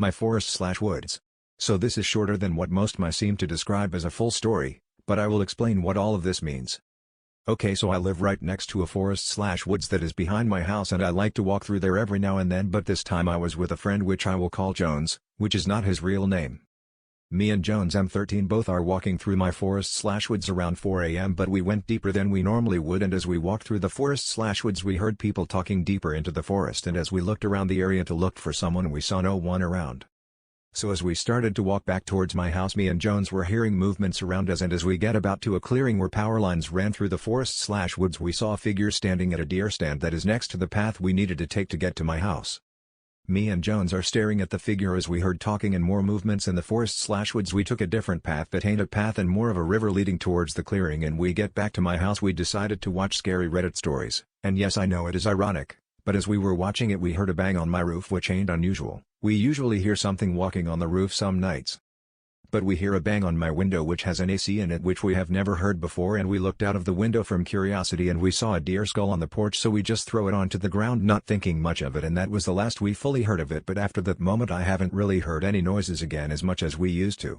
my forest/woods. So this is shorter than what most might seem to describe as a full story, but I will explain what all of this means. Okay, so I live right next to a forest/woods that is behind my house, and I like to walk through there every now and then, but this time I was with a friend which I will call Jones, which is not his real name. Me and Jones M13 both are walking through my forest/woods around 4 a.m., but we went deeper than we normally would, and as we walked through the forest/woods we heard people talking deeper into the forest, and as we looked around the area to look for someone we saw no one around. So as we started to walk back towards my house, me and Jones were hearing movements around us, and as we get about to a clearing where power lines ran through the forest/woods we saw a figure standing at a deer stand that is next to the path we needed to take to get to my house. Me and Jones are staring at the figure as we heard talking and more movements in the forest/woods. We took a different path that ain't a path and more of a river leading towards the clearing, and we get back to my house we decided to watch scary Reddit stories, and yes, I know it is ironic, but as we were watching it we heard a bang on my roof, which ain't unusual. We usually hear something walking on the roof some nights. But we hear a bang on my window which has an AC in it, which we have never heard before, and we looked out of the window from curiosity and we saw a deer skull on the porch, so we just throw it onto the ground not thinking much of it, and that was the last we fully heard of it. But after that moment I haven't really heard any noises again as much as we used to.